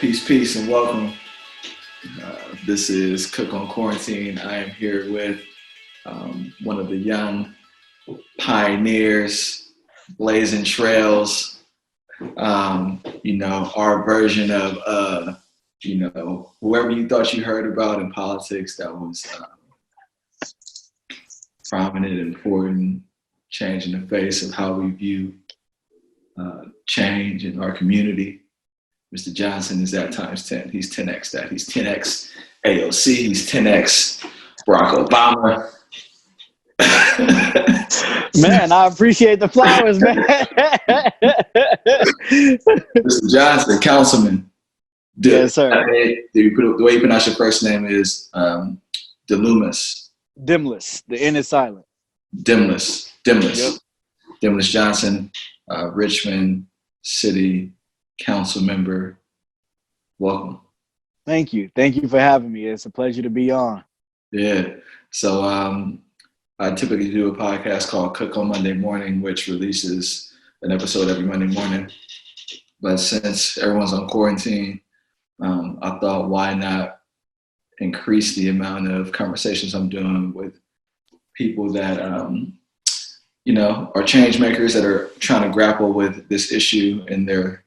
Peace, and welcome. This is Cook on Quarantine. I am here with one of the young pioneers, blazing trails. Our version of whoever you thought you heard about in politics that was prominent, important, changing the face of how we view change in our community. Mr. Johnson is that times 10. He's 10x that. He's 10x AOC. He's 10x Barack Obama. Man, I appreciate the flowers, man. Mr. Johnson, councilman. Yes, sir. The way you pronounce your first name is Demnlus. Demnlus. The N is silent. Demnlus. Yep. Demnlus Johnson, Richmond City Council member. Welcome. Thank you. Thank you for having me. It's a pleasure to be on. Yeah. So I typically do a podcast called Cook on Monday Morning, which releases an episode every Monday morning. But since everyone's on quarantine, I thought, why not increase the amount of conversations I'm doing with people that, are change makers that are trying to grapple with this issue in their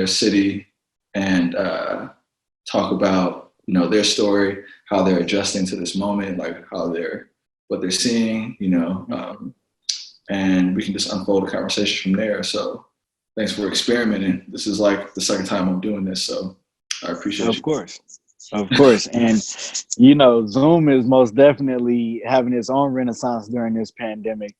city and talk about, their story, how they're adjusting to this moment, like what they're seeing, and we can just unfold a conversation from there. So thanks for experimenting. This is like the second time I'm doing this, so I appreciate you. Of course. And, Zoom is most definitely having its own renaissance during this pandemic.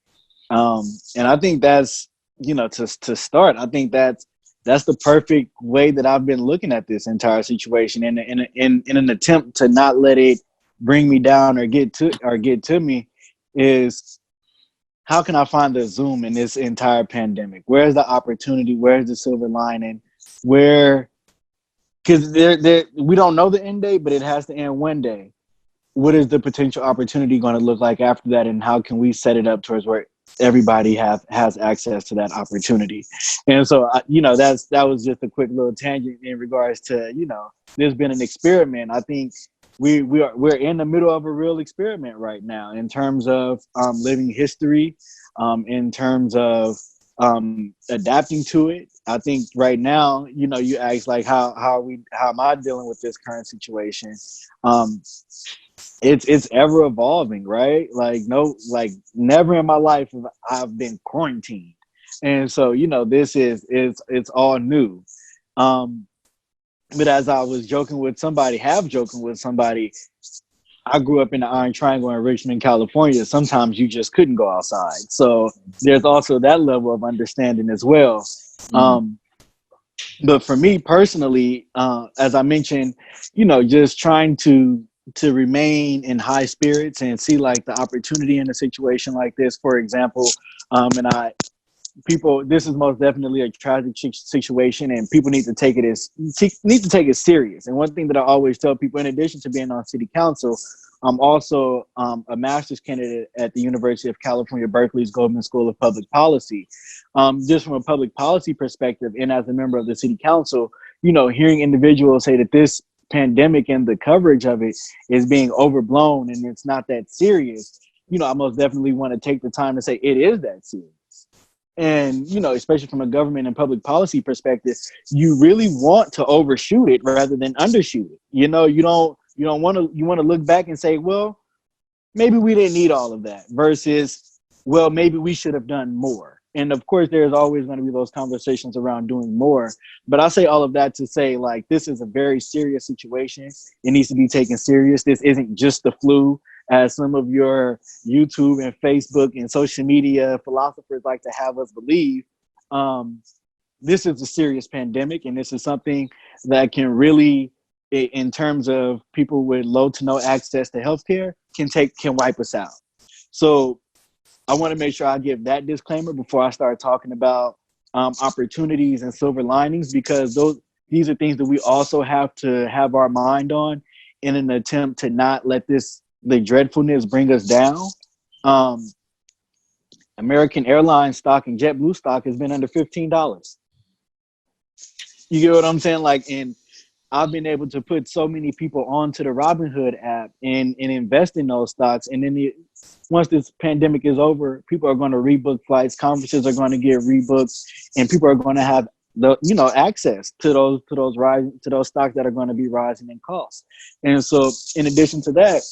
And I think that's, to start, I think that's the perfect way that I've been looking at this entire situation in an attempt to not let it bring me down or get to me is, how can I find the Zoom in this entire pandemic? Where's the opportunity? Where's the silver lining? Because we don't know the end date, but it has to end one day. What is the potential opportunity going to look like after that, and how can we set it up towards where everybody has access to that opportunity? And so, that was just a quick little tangent in regards to, there's been an experiment. I think we're in the middle of a real experiment right now in terms of living history, in terms of adapting to it. I think right now, you asked like how am I dealing with this current situation? It's ever evolving, right? Never in my life have I've been quarantined. And so, this it's all new. But as I was joking with somebody, I grew up in the Iron Triangle in Richmond, California. Sometimes you just couldn't go outside. So there's also that level of understanding as well. But for me personally, as I mentioned, just trying to remain in high spirits and see like the opportunity in a situation like this, for example, this is most definitely a tragic situation, and people need to take it serious. And one thing that I always tell people, in addition to being on city council, I'm also a master's candidate at the University of California, Berkeley's Goldman School of Public Policy. Just from a public policy perspective, and as a member of the city council, hearing individuals say that this pandemic and the coverage of it is being overblown and it's not that serious, I most definitely want to take the time to say it is that serious. And, especially from a government and public policy perspective, you really want to overshoot it rather than undershoot it. You want to look back and say, well, maybe we didn't need all of that, versus, well, maybe we should have done more. And of course, there's always going to be those conversations around doing more. But I say all of that to say, like, this is a very serious situation. It needs to be taken serious. This isn't just the flu, as some of your YouTube and Facebook and social media philosophers like to have us believe. This is a serious pandemic, and this is something that can really, in terms of people with low to no access to healthcare, can wipe us out. So I want to make sure I give that disclaimer before I start talking about opportunities and silver linings, because these are things that we also have to have our mind on in an attempt to not let the dreadfulness bring us down. American Airlines stock and JetBlue stock has been under $15. You get what I'm saying? Like, and I've been able to put so many people onto the Robinhood app and invest in those stocks. And then once this pandemic is over, people are going to rebook flights, conferences are going to get rebooked, and people are going to have access to those stocks that are going to be rising in cost. And so, in addition to that,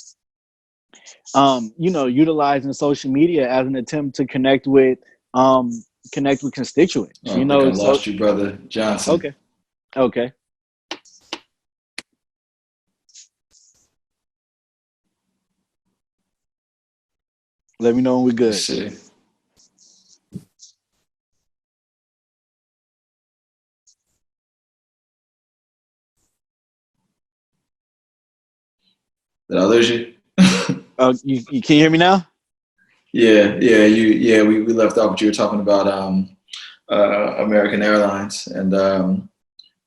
utilizing social media as an attempt to connect with constituents. I think I lost you, brother Johnson. Okay. Let me know when we're good. Let's see. Did I lose you? You can hear me now? Yeah. We left off. But you were talking about American Airlines and the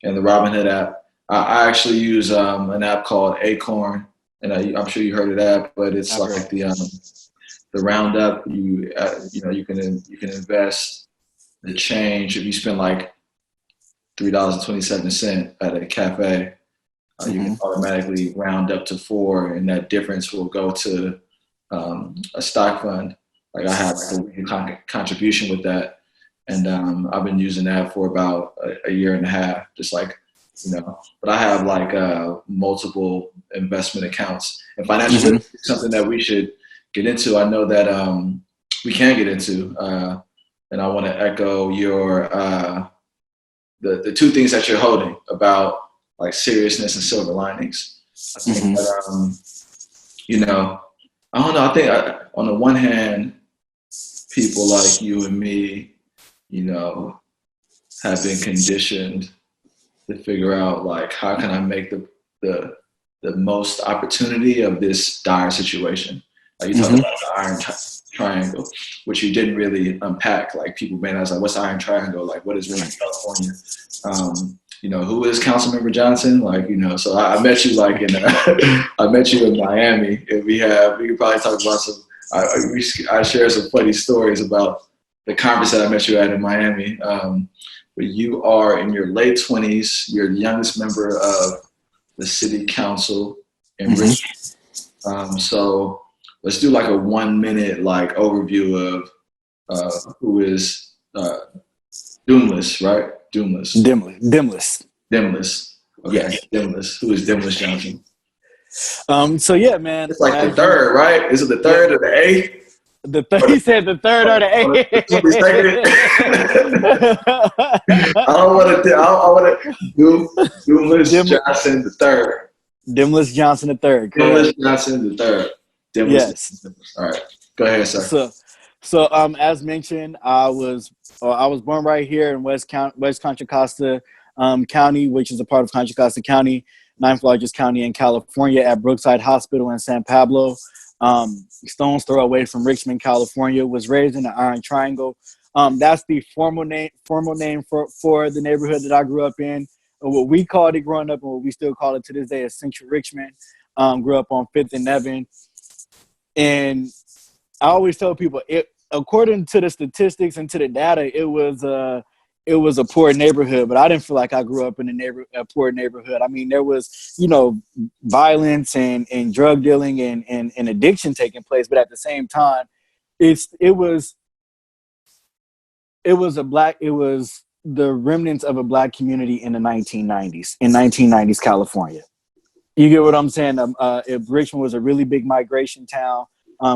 Robinhood app. I actually use an app called Acorn, and I'm sure you heard of that. But it's like the roundup. You can invest the change if you spend like $3.27 at a cafe. You can automatically round up to 4, and that difference will go to a stock fund. Like I have a weekly contribution with that, and I've been using that for about a year and a half. Just like, but I have like multiple investment accounts, and financial literacy is something that we should get into. I know that we can get into, and I want to echo your the two things that you're holding about like seriousness and silver linings. I think that, I don't know. I think on the one hand, people like you and me, have been conditioned to figure out like, how can I make the most opportunity of this dire situation? Like you talk about the iron triangle, which you didn't really unpack. Like people may not like, what's the iron triangle? Like what is Richmond, California? Who is Councilmember Johnson? Like, so I met you like I met you in Miami, and we could probably talk about some. I share some funny stories about the conference that I met you at in Miami. But you are in your late 20s. You're the youngest member of the city council in Richmond. So let's do like a 1 minute like overview of who is Demnlus, right? Demnlus. Okay. Yes. Demnlus. Who is Demnlus Johnson? So yeah, man. It's like the third, right? Is it the third or the eighth? He said the third or the eighth. I want to Demnlus Johnson the third. Demnlus Johnson III. Demnlus Johnson the third. Yes. All right. Go ahead, sir. So as mentioned, I was born right here in West Contra Costa County, which is a part of Contra Costa County, 9th largest county in California, at Brookside Hospital in San Pablo. Stone's throw away from Richmond, California. Was raised in the Iron Triangle. That's the formal name for the neighborhood that I grew up in. What we called it growing up, and what we still call it to this day, is Central Richmond. Grew up on 5th and Nevin, and I always tell people, according to the statistics and to the data, it was a poor neighborhood, but I didn't feel like I grew up in a poor neighborhood. I mean, there was, violence and drug dealing and addiction taking place, but at the same time, it was the remnants of a black community in the 1990s, in 1990s California. You get what I'm saying? Richmond was a really big migration town.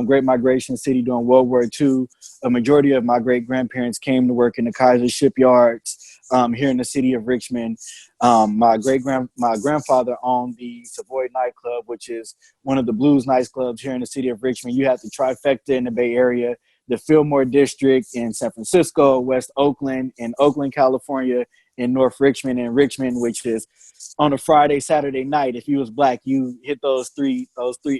Great migration city during World War II. A majority of my great-grandparents came to work in the Kaiser shipyards here in the city of Richmond. My grandfather owned the Savoy nightclub, which is one of the blues nightclubs here in the city of Richmond. You have the trifecta in the Bay Area, the Fillmore District in San Francisco, West Oakland, in Oakland, California, in North Richmond, and Richmond, which is on a Friday, Saturday night. If you was black, you hit those three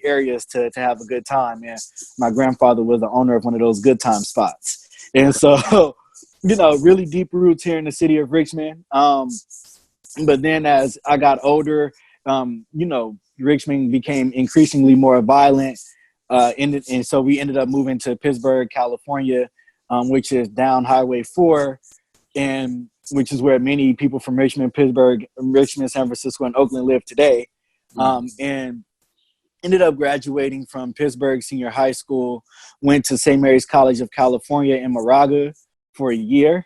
areas to have a good time. And my grandfather was the owner of one of those good time spots. And so, really deep roots here in the city of Richmond. But then as I got older, Richmond became increasingly more violent. And so we ended up moving to Pittsburgh, California, which is down Highway 4. And which is where many people from Richmond, Pittsburgh, Richmond, San Francisco, and Oakland live today. And ended up graduating from Pittsburgh Senior High School, went to St. Mary's College of California in Moraga for a year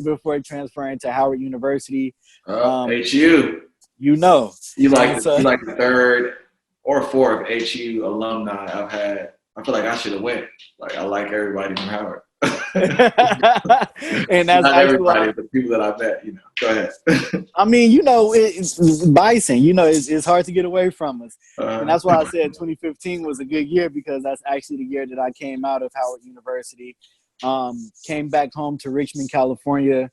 before transferring to Howard University. HU. You know. You like the third or fourth HU alumni I've had. I feel like I should have went. Like, I like everybody from Howard. And that's not actually everybody, the people that I met, Go ahead. I mean, it's Bison. It's hard to get away from us. And that's why I said 2015 was a good year, because that's actually the year that I came out of Howard University. Came back home to Richmond, California,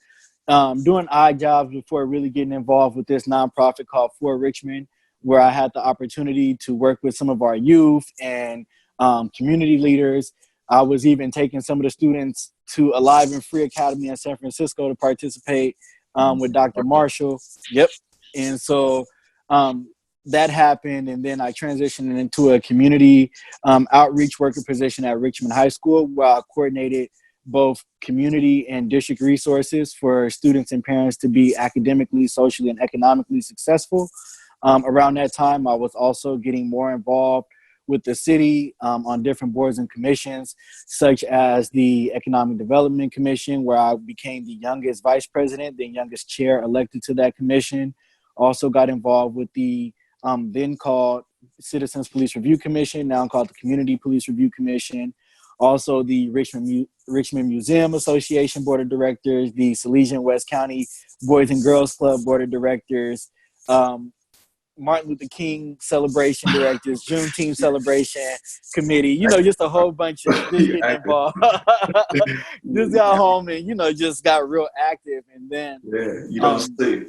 doing odd jobs before really getting involved with this nonprofit called For Richmond, where I had the opportunity to work with some of our youth and community leaders. I was even taking some of the students to Alive and Free Academy in San Francisco to participate with Dr. Marshall. Yep. And so that happened. And then I transitioned into a community outreach worker position at Richmond High School, where I coordinated both community and district resources for students and parents to be academically, socially, and economically successful. Around that time, I was also getting more involved with the city on different boards and commissions, such as the Economic Development Commission, where I became the youngest vice president, the youngest chair elected to that commission. Also got involved with the then called Citizens Police Review Commission, now called the Community Police Review Commission. Also the Richmond Museum Association Board of Directors, the Salesian West County Boys and Girls Club Board of Directors, Martin Luther King celebration directors, Juneteenth celebration committee, just a whole bunch of just getting involved. Just got home and, just got real active. And then you don't sleep.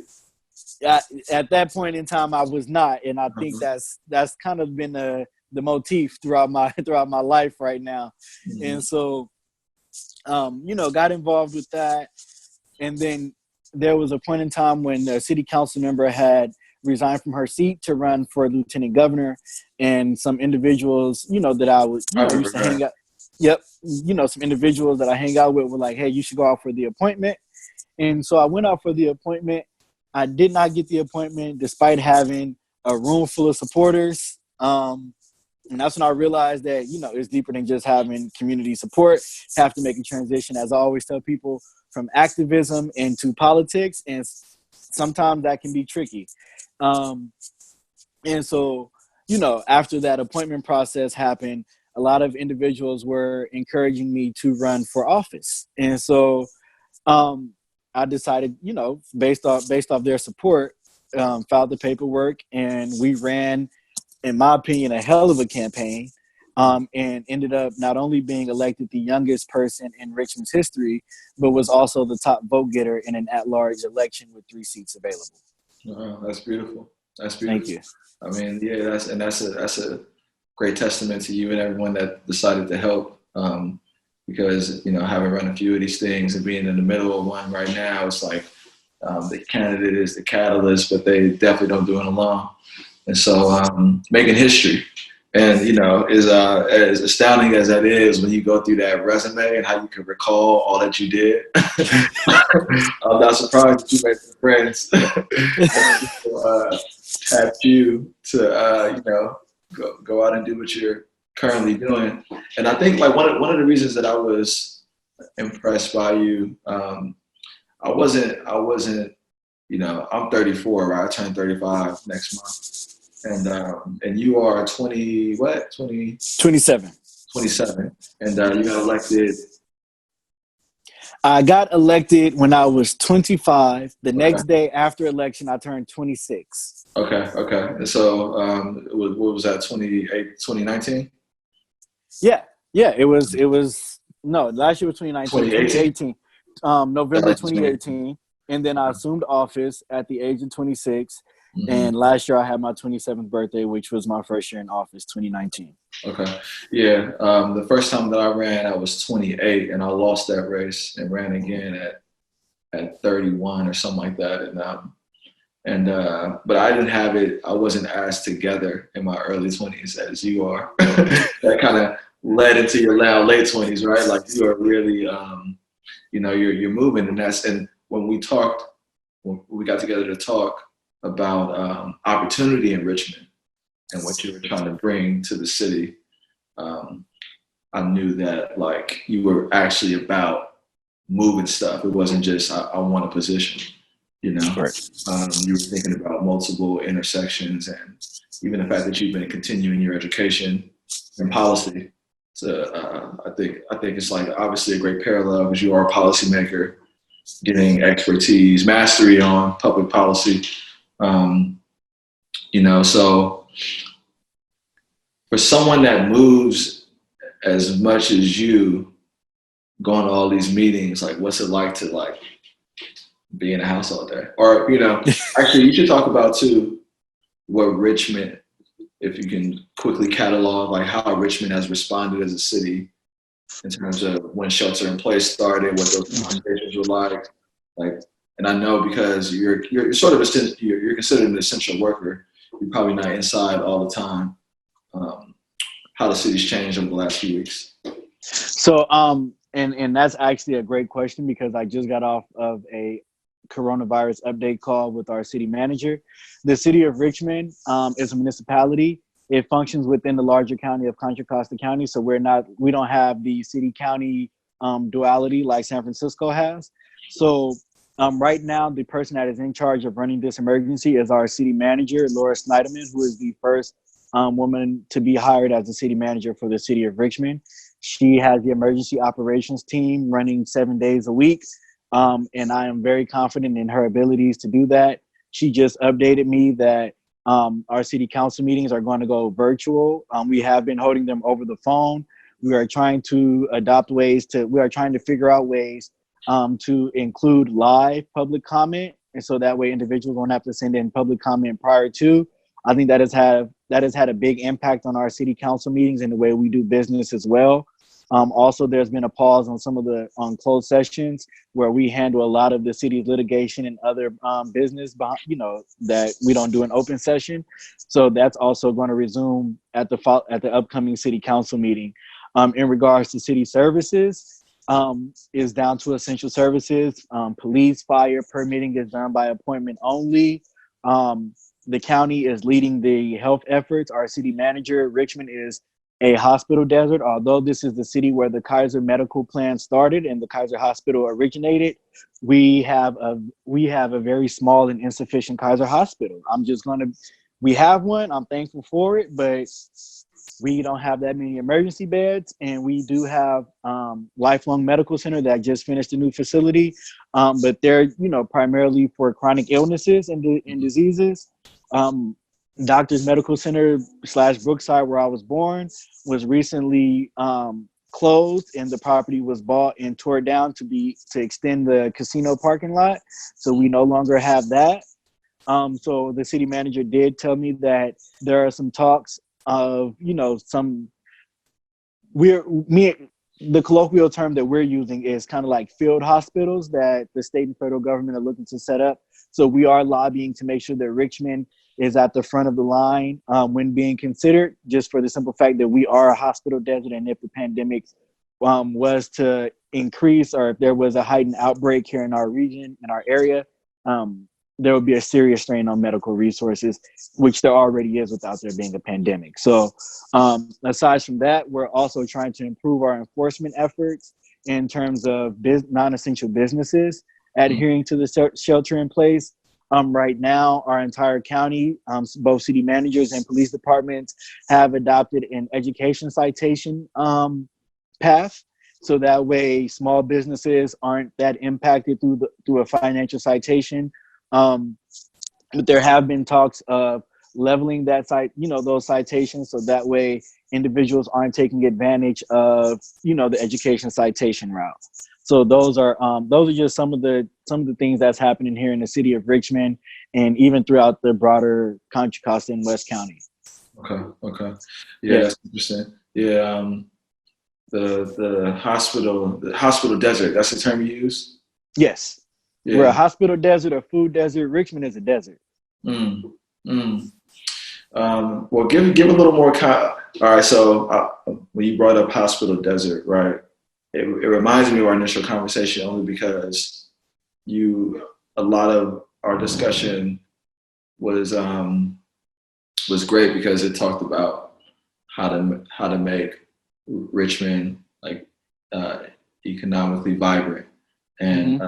At that point in time, I was not. And I think that's kind of been the motif throughout my life right now. And so, got involved with that. And then there was a point in time when the city council member had resigned from her seat to run for lieutenant governor, and some individuals, that I was, used to hang out. Yep. Some individuals that I hang out with were like, hey, you should go out for the appointment. And so I went out for the appointment. I did not get the appointment despite having a room full of supporters. And that's when I realized that, it's deeper than just having community support. Have to make a transition, as I always tell people, from activism into politics. And sometimes that can be tricky. And so, after that appointment process happened, a lot of individuals were encouraging me to run for office. And so, I decided, based off their support, filed the paperwork, and we ran, in my opinion, a hell of a campaign, and ended up not only being elected the youngest person in Richmond's history, but was also the top vote getter in an at-large election with 3 seats available. Oh, that's beautiful. That's beautiful. Thank you. I mean, yeah, that's a great testament to you and everyone that decided to help. Because, having run a few of these things and being in the middle of one right now, it's like the candidate is the catalyst, but they definitely don't do it alone. And so making history, and, as astounding as that is, when you go through that resume and how you can recall all that you did, I'm not surprised that you made some friends tapped you to, go out and do what you're currently doing. And I think like one of the reasons that I was impressed by you, I wasn't, I'm 34, right? I turn 35 next month. And you are 20, what? 27. 27. And you got elected. I got elected when I was 25. The next day after election, I turned 26. Okay. And so what was that, 2019? Yeah. It was, no, last year was 2018. November 2018. And then I assumed office at the age of 26. Mm-hmm. And last year I had my 27th birthday, which was my first year in office, 2019. Okay. Yeah. The first time that I ran, I was 28, and I lost that race and ran again at 31 or something like that. But I didn't have it. I wasn't as together in my early 20s as you are. That kind of led into your late 20s, right? Like you are really, you're moving, and when we got together to talk about opportunity in Richmond and what you were trying to bring to the city, I knew that like you were actually about moving stuff. It wasn't just I want a position, you know. Right. You were thinking about multiple intersections, and even the fact that you've been continuing your education in policy. So I think it's like obviously a great parallel because you are a policymaker, getting expertise, mastery on public policy. You know, so for someone that moves as much as you, going to all these meetings, like what's it like to like be in a house all day? Or, you know, actually you should talk about too what Richmond, if you can quickly catalog like how Richmond has responded as a city in terms of when shelter in place started, what those conversations were like, and I know because you're sort of you're considered an essential worker, you're probably not inside all the time. How the city's changed over the last few weeks. So, and that's actually a great question because I just got off of a coronavirus update call with our city manager. The city of Richmond is a municipality. It functions within the larger county of Contra Costa County. So we don't have the city county duality like San Francisco has. So right now, the person that is in charge of running this emergency is our city manager, Laura Snyderman, who is the first woman to be hired as the city manager for the city of Richmond. She has the emergency operations team running 7 days a week. And I am very confident in her abilities to do that. She just updated me that our city council meetings are going to go virtual. We have been holding them over the phone. We are trying to figure out ways to include live public comment. And so that way individuals won't have to send in public comment prior to. I think that has had a big impact on our city council meetings and the way we do business as well. Also, there's been a pause on some of the closed sessions where we handle a lot of the city's litigation and other business, that we don't do an open session. So that's also going to resume at the upcoming city council meeting. In regards to city services, is down to essential services. Police, fire, permitting is done by appointment only. The county is leading the health efforts. Our city manager, Richmond, is a hospital desert. Although this is the city where the Kaiser medical plan started and the Kaiser hospital originated, we have a very small and insufficient Kaiser hospital. We have one. I'm thankful for it, but we don't have that many emergency beds, and we do have Lifelong Medical Center that just finished a new facility, but they're primarily for chronic illnesses and diseases. Doctors Medical Center / Brookside, where I was born, was recently closed, and the property was bought and tore down to extend the casino parking lot. So we no longer have that. So the city manager did tell me that there are some talks of the colloquial term that we're using is kind of like field hospitals that the state and federal government are looking to set up. So we are lobbying to make sure that Richmond is at the front of the line when being considered, just for the simple fact that we are a hospital desert. And if the pandemic was to increase, or if there was a heightened outbreak here in our region, in our area, there would be a serious strain on medical resources, which there already is without there being a pandemic. So aside from that, we're also trying to improve our enforcement efforts in terms of non-essential businesses adhering to the shelter in place. Right now, our entire county, both city managers and police departments, have adopted an education citation path. So that way, small businesses aren't that impacted through a financial citation. But there have been talks of leveling those citations, so that way individuals aren't taking advantage of the education citation route. So those are just some of the things that's happening here in the city of Richmond, and even throughout the broader Contra Costa and West County. Okay. Yeah, that's interesting. Yeah, the hospital desert. That's the term you use. Yes. Yeah. We're a hospital desert, a food desert. Richmond is a desert. Well, give a little more. All right. So when you brought up hospital desert, right? It reminds me of our initial conversation only because a lot of our discussion was great because it talked about how to make Richmond like economically vibrant, and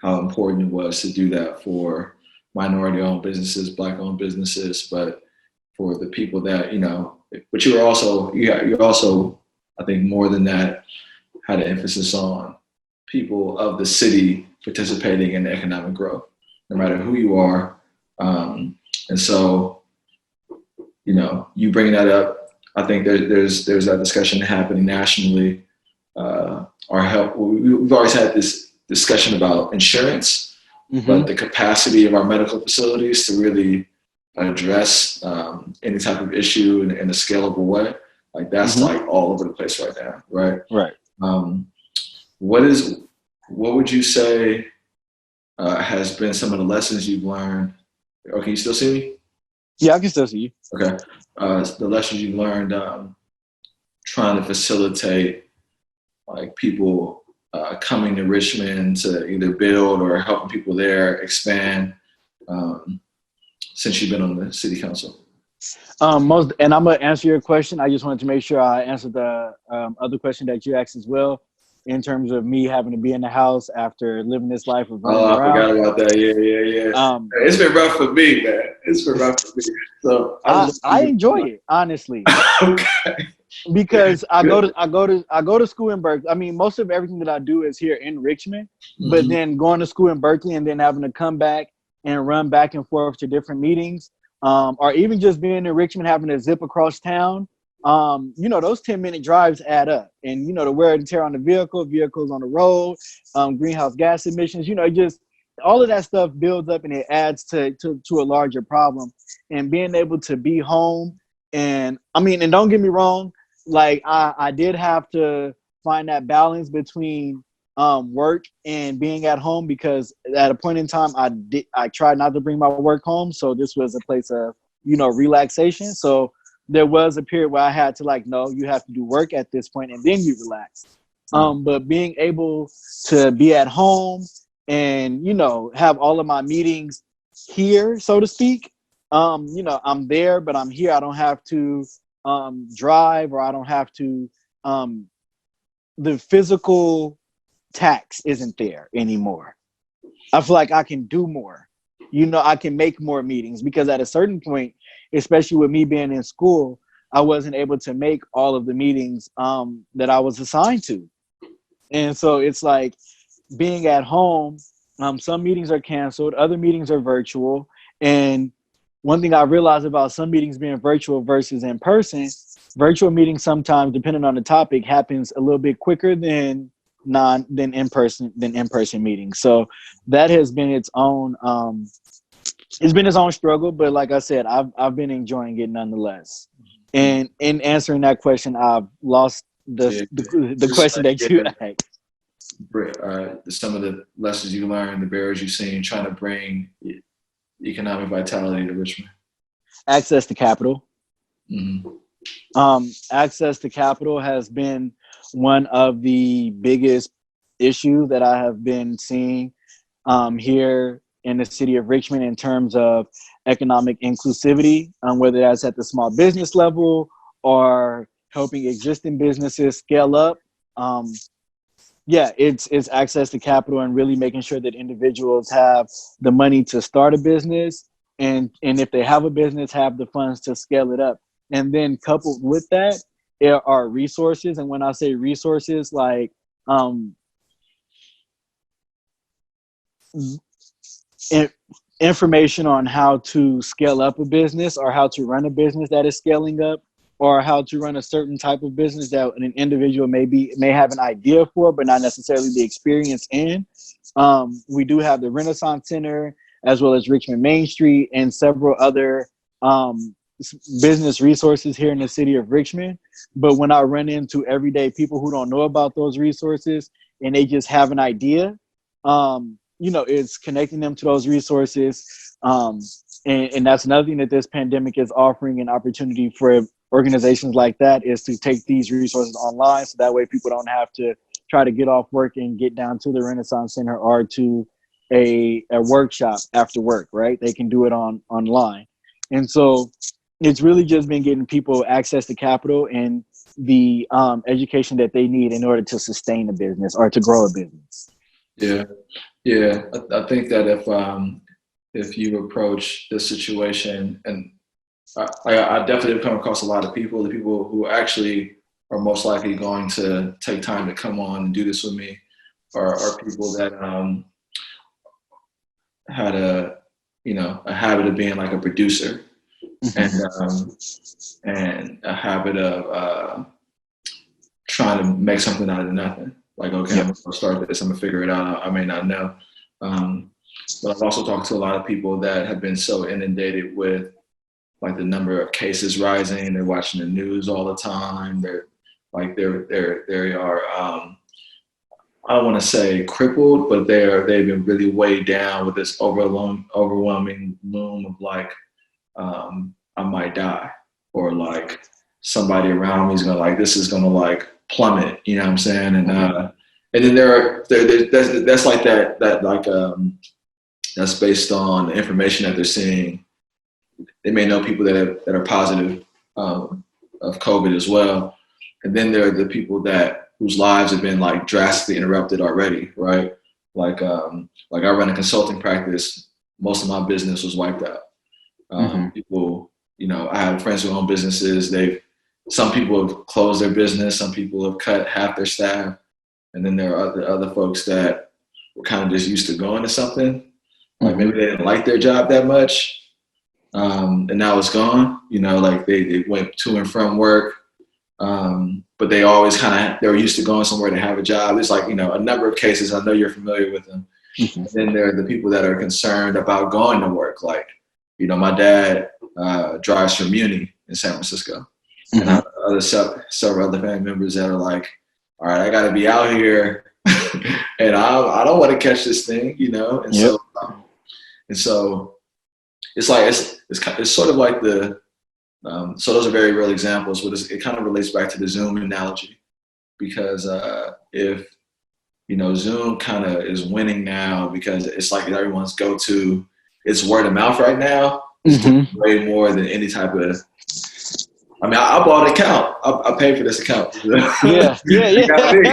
how important it was to do that for minority-owned businesses, Black-owned businesses, but for the people that, you know. But you're also, I think more than that, had an emphasis on people of the city participating in economic growth, no matter who you are. And so, you know, you bring that up. I think there's that discussion happening nationally. We've always had this discussion about insurance, but the capacity of our medical facilities to really address any type of issue in a scalable way, like that's like all over the place right now, right? Right. What would you say has been some of the lessons you've learned? Or can you still see me? Yeah, I can still see you. Okay. The lessons you learned trying to facilitate like people coming to Richmond to either build or helping people there expand since you've been on the city council? And I'm gonna answer your question. I just wanted to make sure I answered the other question that you asked as well, in terms of me having to be in the house after living this life of running around. I forgot about that. Yeah. It's been rough for me, man. It's been rough for me. So I enjoy it, honestly. Okay. Because I go to school in Berkeley. I mean, most of everything that I do is here in Richmond, but then going to school in Berkeley and then having to come back and run back and forth to different meetings, or even just being in Richmond, having to zip across town. You know, those 10-minute drives add up, and you know, the wear and tear on the vehicles on the road, greenhouse gas emissions, you know, just all of that stuff builds up and it adds to a larger problem. And being able to be home, and I mean, and don't get me wrong, like I did have to find that balance between work and being at home, because at a point in time I tried not to bring my work home, so this was a place of, you know, relaxation. So there was a period where I had to like, no, you have to do work at this point and then you relax. But being able to be at home and, you know, have all of my meetings here, so to speak, you know, I'm there, but I'm here. I don't have to drive, or I don't have to, the physical tax isn't there anymore. I feel like I can do more. You know, I can make more meetings, because at a certain point, especially with me being in school, I wasn't able to make all of the meetings that I was assigned to. And so it's like being at home, some meetings are canceled, other meetings are virtual. And one thing I realized about some meetings being virtual versus in person, virtual meetings sometimes, depending on the topic, happens a little bit quicker than in-person meetings. So that has been its own struggle, but like I said, I've been enjoying it nonetheless. And in answering that question, I've lost the question that you asked. Some of the lessons you learned, the barriers you've seen trying to bring economic vitality to Richmond. Access to capital. Access to capital has been one of the biggest issues that I have been seeing here in the city of Richmond in terms of economic inclusivity, whether that's at the small business level or helping existing businesses scale up. It's access to capital and really making sure that individuals have the money to start a business, and if they have a business, have the funds to scale it up. And then coupled with that, there are resources. And when I say resources, like information on how to scale up a business, or how to run a business that is scaling up, or how to run a certain type of business that an individual may have an idea for, but not necessarily the experience in. We do have the Renaissance Center, as well as Richmond Main Street, and several other business resources here in the city of Richmond. But when I run into everyday people who don't know about those resources and they just have an idea, it's connecting them to those resources. And that's another thing that this pandemic is offering, an opportunity for organizations like that, is to take these resources online, so that way people don't have to try to get off work and get down to the Renaissance Center or to a workshop after work, right? They can do it online. And so it's really just been getting people access to capital and the education that they need in order to sustain a business or to grow a business. Yeah, yeah. I think that if you approach this situation, and I definitely have come across a lot of people, the people who actually are most likely going to take time to come on and do this with me are people that had a habit of being like a producer, and a habit of trying to make something out of nothing. Like, okay, I'm gonna start this. I'm gonna figure it out. I may not know, but I've also talked to a lot of people that have been so inundated with like the number of cases rising. They're watching the news all the time. They are. I don't want to say crippled, but they've been really weighed down with this overwhelming loom of like, I might die, or like somebody around me is gonna like, this is gonna like plummet. You know what I'm saying? And then that's like that like that's based on the information that they're seeing. They may know people that are positive of COVID as well, and then there are the people whose lives have been like drastically interrupted already, right? Like I run a consulting practice. Most of my business was wiped out. People, I have friends who own businesses. Some people have closed their business. Some people have cut half their staff, and then there are other folks that were kind of just used to going to something. Like maybe they didn't like their job that much. And now it's gone, like they went to and from work. But they always they were used to going somewhere to have a job. There's like, a number of cases. I know you're familiar with them. And then there are the people that are concerned about going to work. Like, my dad drives for Muni in San Francisco. And I have several other family members that are like, all right, I got to be out here and I don't want to catch this thing, And so it's like, it's sort of like so those are very real examples, but it kind of relates back to the Zoom analogy, because if, Zoom kind of is winning now because it's like everyone's go-to, it's word of mouth right now. It's way more than any type of, I bought an account. I paid for this account. Yeah. They got me.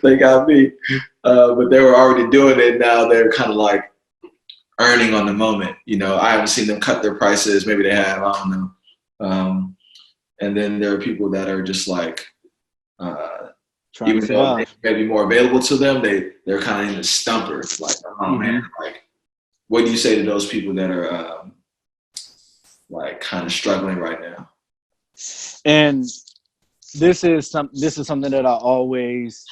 They got me. But they were already doing it. Now they're kind of like earning on the moment. I haven't seen them cut their prices. Maybe they have. I don't know. And then there are people that are just like, even though they may be more available to them, they're kind of in the stumper. Like, oh man, like, what do you say to those people that are like kind of struggling right now? And this is something that I always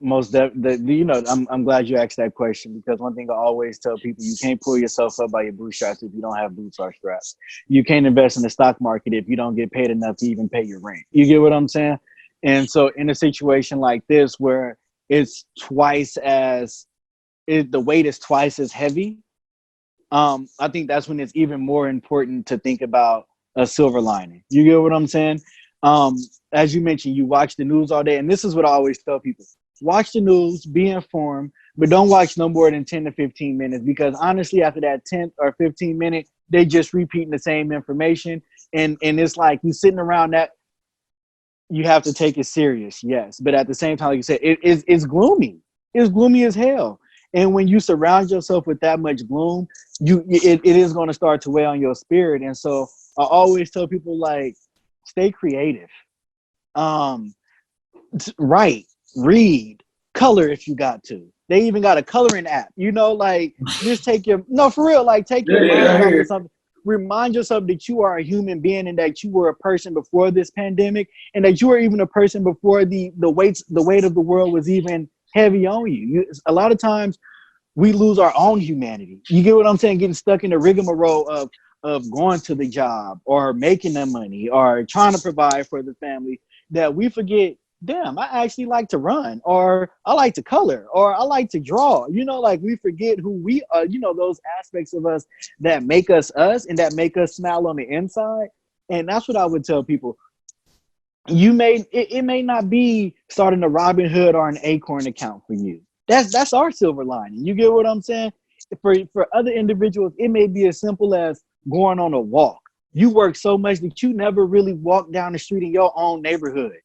I'm glad you asked that question, because one thing I always tell people: you can't pull yourself up by your bootstraps if you don't have boots or straps. You can't invest in the stock market if you don't get paid enough to even pay your rent. You get what I'm saying? And so in a situation like this, where it's the weight is twice as heavy, I think that's when it's even more important to think about a silver lining. You get what I'm saying? As you mentioned, you watch the news all day, and this is what I always tell people: watch the news, be informed, but don't watch no more than 10 to 15 minutes, because honestly, after that 10 or 15 minute, they just repeating the same information, and it's like you sitting around that. You have to take it serious, yes, but at the same time, like you said, it's gloomy. It's gloomy as hell. And when you surround yourself with that much gloom, it is going to start to weigh on your spirit. And so I always tell people, like, stay creative. Write, read, color if you got to. They even got a coloring app. Like, just take your for real. Like, take your mind off of something. Remind yourself that you are a human being, and that you were a person before this pandemic, and that you were even a person before the weight of the world was even heavy on you. A lot of times we lose our own humanity. You get what I'm saying? Getting stuck in the rigmarole of going to the job or making the money or trying to provide for the family, that we forget, damn, I actually like to run, or I like to color, or I like to draw. Like, we forget who we are, those aspects of us that make us us and that make us smile on the inside. And that's what I would tell people. It may not be starting a Robinhood or an Acorn account for you. That's our silver lining. You get what I'm saying? For other individuals, it may be as simple as going on a walk. You work so much that you never really walk down the street in your own neighborhood,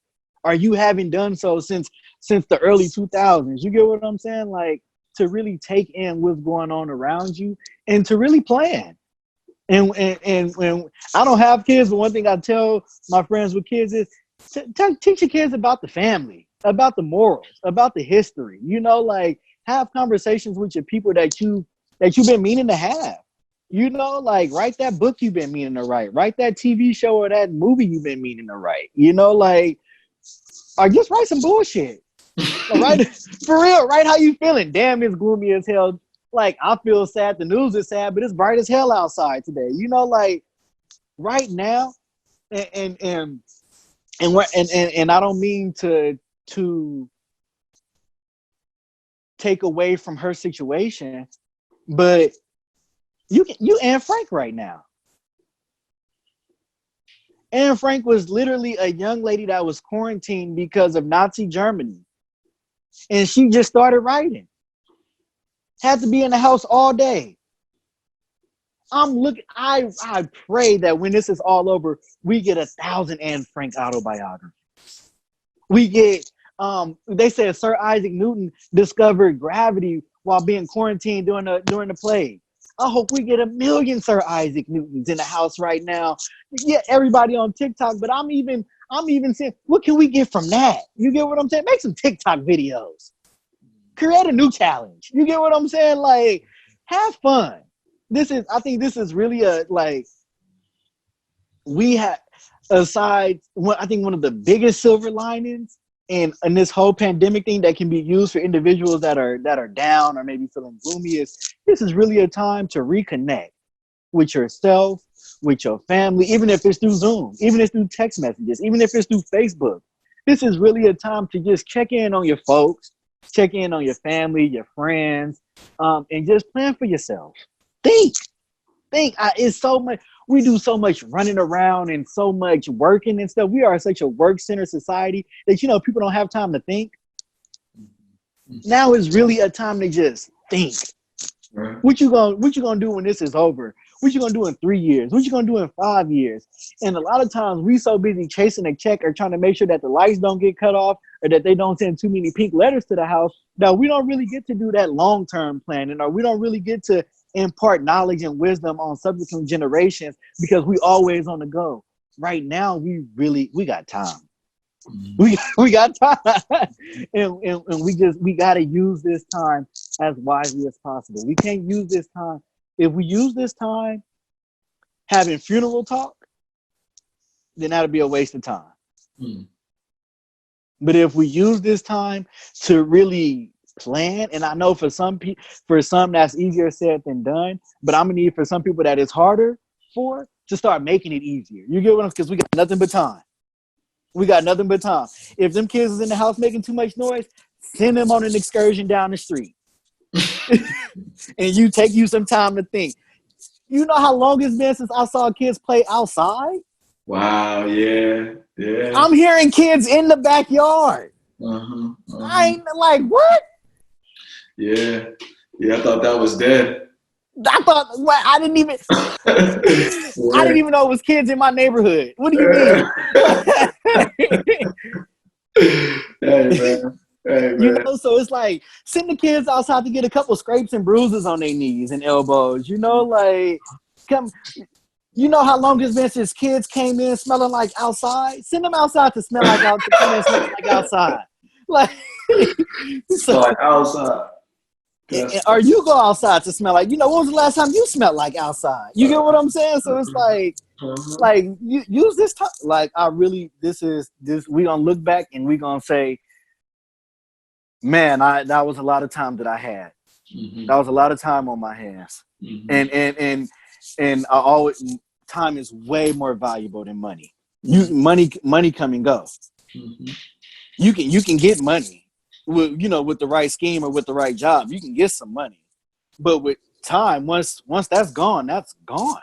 or you haven't done so since the early 2000s. You get what I'm saying? Like, to really take in what's going on around you and to really plan. And when I don't have kids, but one thing I tell my friends with kids is teach your kids about the family, about the morals, about the history. You know, like, have conversations with your people that you've been meaning to have. You know, like, write that book you've been meaning to write that TV show or that movie you've been meaning to write. You know, like, or just write some bullshit. Like, right, for real, write how you feeling. Damn, it's gloomy as hell. Like, I feel sad. The news is sad, but it's bright as hell outside today. You know, like, right now, and I don't mean to take away from her situation, but you Anne Frank right now. Anne Frank was literally a young lady that was quarantined because of Nazi Germany, and she just started writing. Had to be in the house all day. I pray that when this is all over, we get 1,000 Anne Frank autobiographies. We get, they said Sir Isaac Newton discovered gravity while being quarantined during the plague. I hope we get 1 million Sir Isaac Newtons in the house right now. Yeah, everybody on TikTok, but I'm even saying, what can we get from that? You get what I'm saying? Make some TikTok videos. Create a new challenge. You get what I'm saying? Like, have fun. I think this is really we have, I think one of the biggest silver linings in this whole pandemic thing that can be used for individuals that are down or maybe feeling gloomy is this is really a time to reconnect with yourself, with your family, even if it's through Zoom, even if it's through text messages, even if it's through Facebook. This is really a time to just check in on your folks, check in on your family, your friends, and just plan for yourself. Think. It's so much. We do so much running around and so much working and stuff. We are such a work-centered society that, you know, people don't have time to think. Now is really a time to just think. Right. What you gonna do when this is over? What you gonna do in 3 years? What you gonna do in 5 years? And a lot of times we so busy chasing a check or trying to make sure that the lights don't get cut off or that they don't send too many pink letters to the house that we don't really get to do that long-term planning, or we don't really get to impart knowledge and wisdom on subsequent generations because we always on the go. Right now, we got time. We got time, and we got to use this time as wisely as possible. We can't use this time. If we use this time having funeral talk, then that'll be a waste of time. But if we use this time to really plan, and I know for some that's easier said than done, but I'm gonna need for some people that it's harder for to start making it easier. You get what I'm saying? Because we got nothing but time. If them kids is in the house making too much noise, send them on an excursion down the street. And you take you some time to think. You know how long it's been since I saw kids play outside? Wow, yeah. I'm hearing kids in the backyard. I ain't like, what? Yeah, I thought that was dead. I didn't even know it was kids in my neighborhood. What do you mean? Hey, man. You know, so it's like, send the kids outside to get a couple scrapes and bruises on their knees and elbows. You know, like, come. You know how long it's been since kids came in smelling like outside? Send them outside to smell like outside. Like, so, like outside. Or you go outside to smell like, you know, when was the last time you smelled like outside? You get what I'm saying? So it's like, you use this time. Like, we gonna look back and we gonna say, man, that was a lot of time that I had. That was a lot of time on my hands. And I always, time is way more valuable than money. Money come and go. You can get money. With the right scheme or with the right job, you can get some money. But with time, once that's gone, that's gone.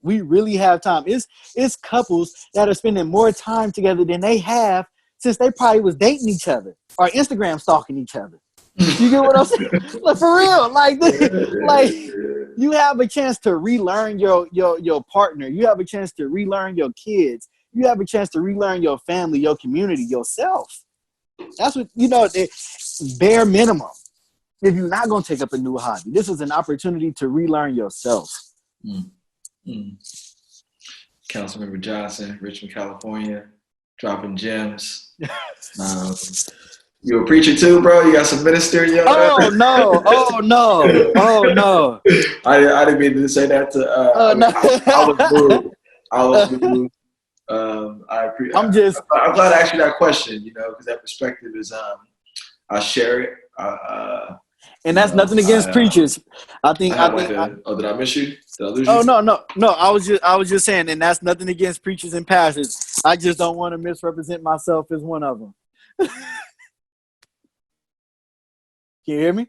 We really have time. It's couples that are spending more time together than they have since they probably was dating each other or Instagram stalking each other. You get what I'm saying? Like, for real, like you have a chance to relearn your partner. You have a chance to relearn your kids. You have a chance to relearn your family, your community, yourself. That's what, bare minimum. If you're not going to take up a new hobby, this is an opportunity to relearn yourself. Councilmember Johnson, Richmond, California, dropping gems. You a preacher too, bro? You got some minister in your Oh no! Oh no! Oh no! I didn't mean to say that to. No. I was moved. I was moved. I'm glad I asked you that question. Because that perspective is. I share it. And that's nothing against preachers. did I miss you? Did I lose you? Oh no! I was just saying, and that's nothing against preachers and pastors. I just don't want to misrepresent myself as one of them. Can you hear me?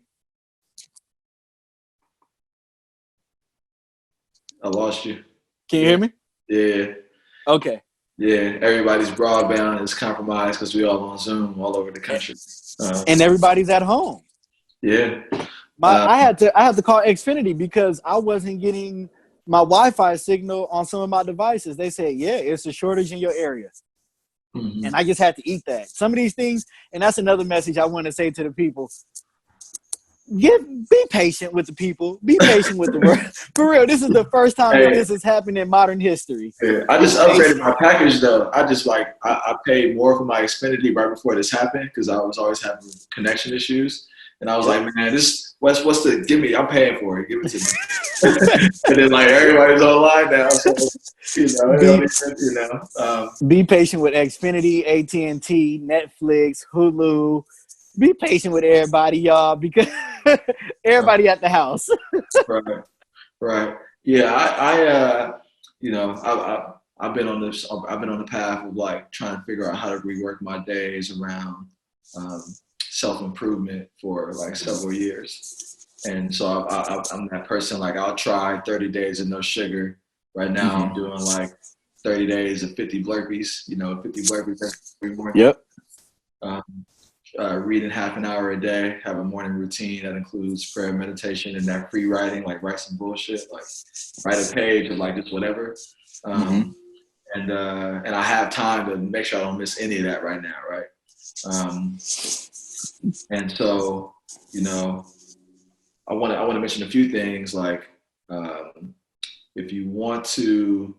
I lost you. Can you hear me? Yeah. Okay. Yeah, everybody's broadband is compromised because we all on Zoom all over the country. And everybody's at home. Yeah. I had to call Xfinity because I wasn't getting my Wi-Fi signal on some of my devices. They said, yeah, it's a shortage in your area. Mm-hmm. And I just had to eat that. Some of these things, and that's another message I want to say to the people. Be patient with the people. Be patient with the world. For real, this is the first time that this has happened in modern history. Yeah, I just upgraded my package though. I paid more for my Xfinity right before this happened because I was always having connection issues. And I was like, man, what's the give me? I'm paying for it. Give it to me. And then like everybody's online now, so be patient with Xfinity, AT&T, Netflix, Hulu. Be patient with everybody, y'all, because everybody at the house. Right. Yeah, I've been on this. I've been on the path of like trying to figure out how to rework my days around self-improvement for like several years. And so I'm that person, like I'll try 30 days of no sugar. Right now I'm doing like 30 days of 50 burpees, 50 burpees every morning. Yep. Reading half an hour a day, have a morning routine that includes prayer, meditation, and that free writing, like write some bullshit, like write a page of like just whatever. And I have time to make sure I don't miss any of that right now, right? And so, I want to mention a few things like if you want to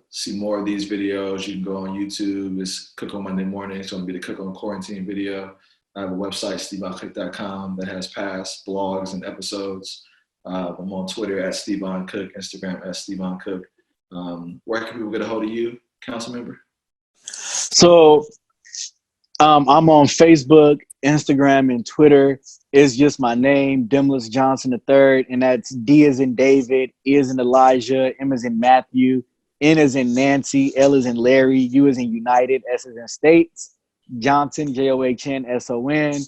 see more of these videos, you can go on YouTube. It's Cook on Monday Morning. It's going to be the Cook on Quarantine video. I have a website, stevoncook.com, that has past blogs and episodes. I'm on Twitter at stevoncook, Instagram at stevoncook. Where can people get a hold of you, council member? So I'm on Facebook, Instagram, and Twitter. It's just my name, Demnlus Johnson III, and that's D as in David, E as in Elijah, M as in Matthew, N as in Nancy, L as in Larry, U as in United, S as in States, Johnson, JOHNSON.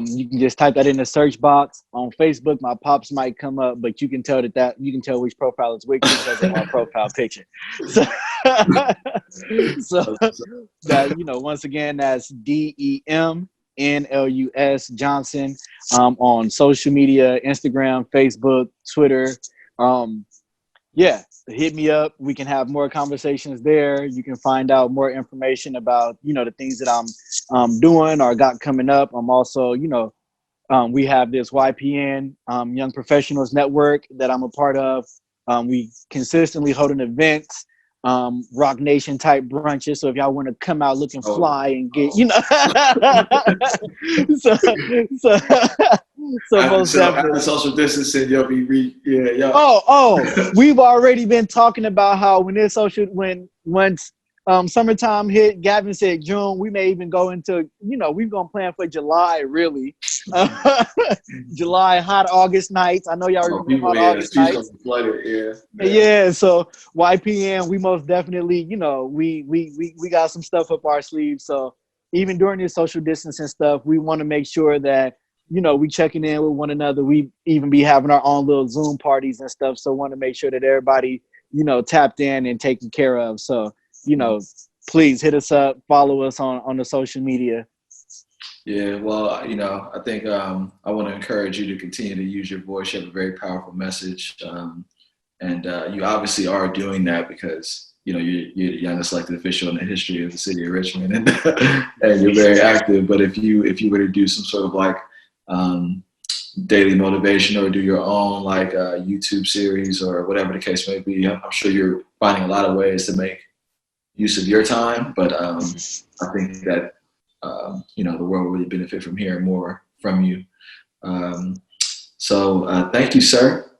You can just type that in the search box. On Facebook, my pops might come up, but you can tell you can tell which profile is which because of my profile picture. So that, once again, that's DEMNLUS Johnson on social media, Instagram, Facebook, Twitter. Hit me up. We can have more conversations there. You can find out more information about, the things that I'm doing or got coming up. I'm also, we have this YPN Young Professionals Network that I'm a part of. We consistently holding events, Rock Nation type brunches. So if y'all want to come out looking fly and get, after social distancing, you'll be we've already been talking about how once summertime hit, Gavin said June, we may even go into, we're going to plan for July, really. July, hot August nights. I know y'all remember hot August nights. Yeah, so YPN, we most definitely, we got some stuff up our sleeves. So even during this social distancing stuff, we want to make sure that, we checking in with one another. We even be having our own little Zoom parties and stuff. So want to make sure that everybody, tapped in and taken care of. So, please hit us up, follow us on the social media. Yeah, well, I think I want to encourage you to continue to use your voice. You have a very powerful message, and you obviously are doing that because you're the youngest elected official in the history of the city of Richmond, and, and you're very active. But if you were to do some sort of like daily motivation or do your own like YouTube series or whatever the case may be, I'm sure you're finding a lot of ways to make use of your time. But I think that the world will really benefit from hearing more from you. So thank you, sir.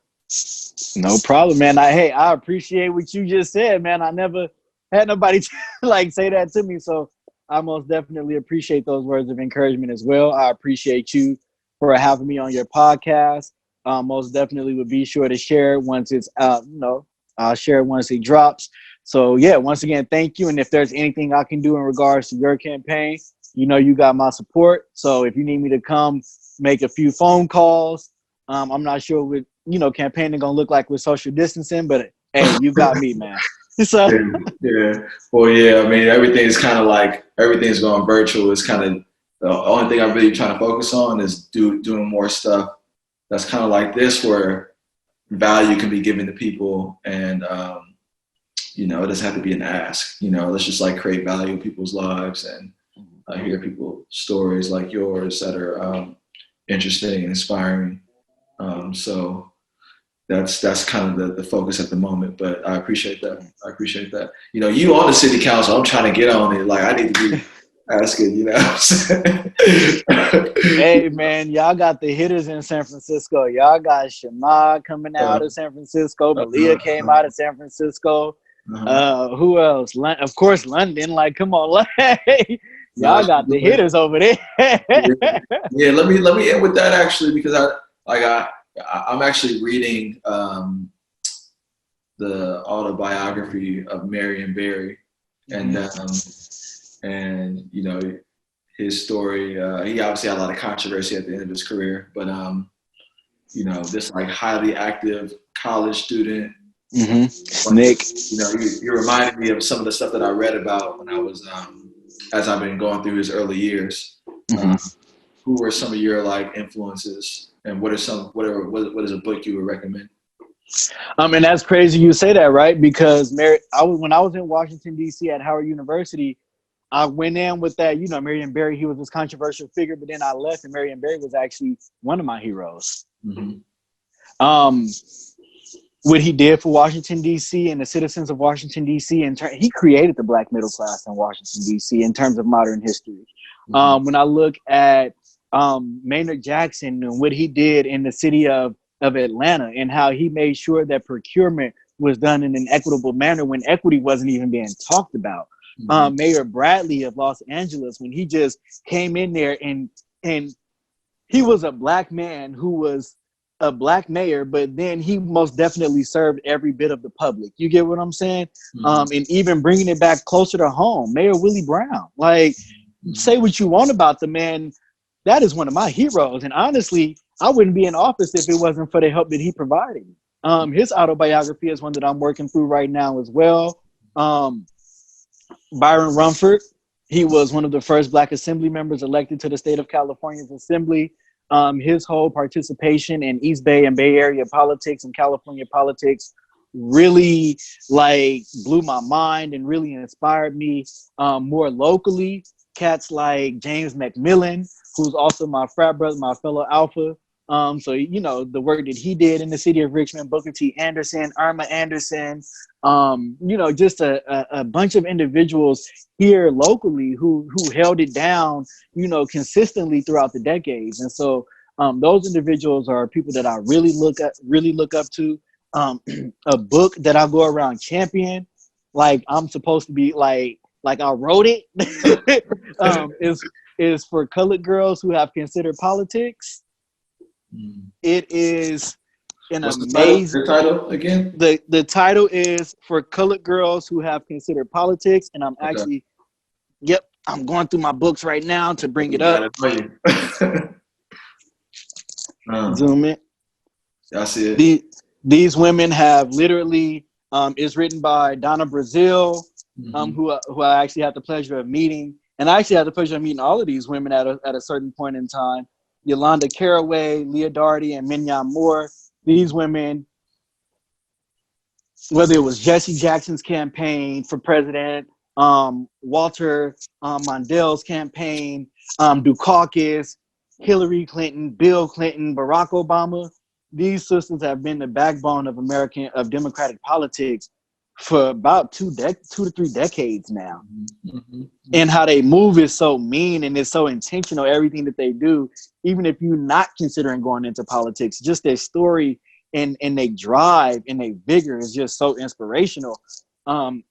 No problem, man. I appreciate what you just said, man. I never had nobody like say that to me, so I most definitely appreciate those words of encouragement as well. I appreciate you for having me on your podcast. Most definitely would be sure to share it once it's out. I'll share it once it drops. So yeah, once again, thank you. And if there's anything I can do in regards to your campaign, you got my support. So if you need me to come make a few phone calls, I'm not sure what campaigning gonna look like with social distancing, but hey, you got me, man. So yeah. Well, yeah. I mean, everything's going virtual. It's kind of the only thing I'm really trying to focus on is doing more stuff that's kind of like this, where value can be given to people, and it doesn't have to be an ask. Let's just like create value in people's lives and hear people's stories like yours that are interesting and inspiring. So that's kind of the focus at the moment, but I appreciate that. You on the city council, I'm trying to get on it. Like I need to be asking, Hey man, y'all got the hitters in San Francisco. Y'all got Shema coming out of San Francisco. Malia came out of San Francisco. Who else? Of course, London. Like, come on, y'all got the hitters over there. Yeah, let me end with that actually, because I'm actually reading the autobiography of Marion Barry, and his story. He obviously had a lot of controversy at the end of his career, but this like highly active college student. Nick, you reminded me of some of the stuff that I read about when I was as I've been going through his early years. Who were some of your like influences, and what is a book you would recommend? And that's crazy you say that, right? Because when I was in Washington D.C. at Howard University, I went in with that. Marion Barry, he was this controversial figure, but then I left, and Marion Barry was actually one of my heroes. What he did for Washington D.C. and the citizens of Washington D.C. he created the Black middle class in Washington D.C. in terms of modern history. When I look at Maynard Jackson and what he did in the city of Atlanta, and how he made sure that procurement was done in an equitable manner when equity wasn't even being talked about. Mayor Bradley of Los Angeles, when he just came in there and he was a Black man who was a Black mayor, but then he most definitely served every bit of the public. You get what I'm saying? And even bringing it back closer to home, Mayor Willie Brown. Like, say what you want about the man, that is one of my heroes. And honestly, I wouldn't be in office if it wasn't for the help that he provided. His autobiography is one that I'm working through right now as well. Byron Rumford, he was one of the first Black assembly members elected to the state of California's assembly. His whole participation in East Bay and Bay Area politics and California politics really like blew my mind and really inspired me. More locally, cats like James McMillan, who's also my frat brother, my fellow Alpha. So, the work that he did in the city of Richmond, Booker T. Anderson, Irma Anderson, just a bunch of individuals here locally who held it down, consistently throughout the decades. And so those individuals are people that I really look up to. A book that I go around champion, like I'm supposed to be like I wrote it, is for colored girls who have considered politics. It is an amazing. The title again? The title is For Colored Girls Who Have Considered Politics, and I'm actually, I'm going through my books right now to bring it up. Zoom in. I see it. These women have literally. It's written by Donna Brazile, who I actually had the pleasure of meeting. And I actually had the pleasure of meeting all of these women at a certain point in time. Yolanda Caraway, Leah Darty, and Mignon Moore. These women, whether it was Jesse Jackson's campaign for president, Walter Mondale's campaign, Dukakis, Hillary Clinton, Bill Clinton, Barack Obama, these sisters have been the backbone of Democratic politics for about 2 to 3 decades now. And how they move is so mean and it's so intentional, everything that they do, even if you're not considering going into politics, just their story and they drive and they vigor is just so inspirational. And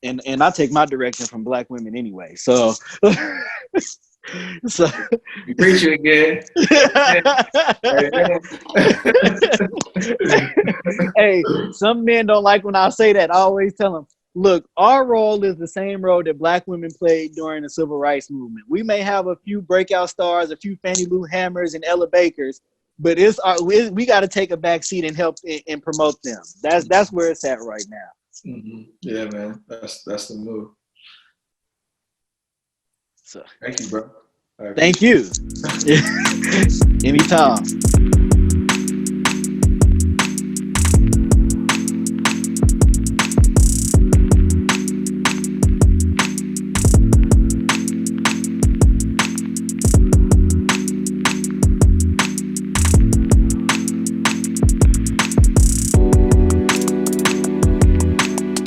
I take my direction from Black women anyway. So You preach it again. Hey, some men don't like when I say that. I always tell them, look, our role is the same role that Black women played during the Civil Rights Movement. We may have a few breakout stars, a few Fannie Lou Hammers and Ella Bakers, but we got to take a back seat and help and promote them. That's where it's at right now. Yeah, man, that's the move. So thank you, bro. Thank you. Anytime.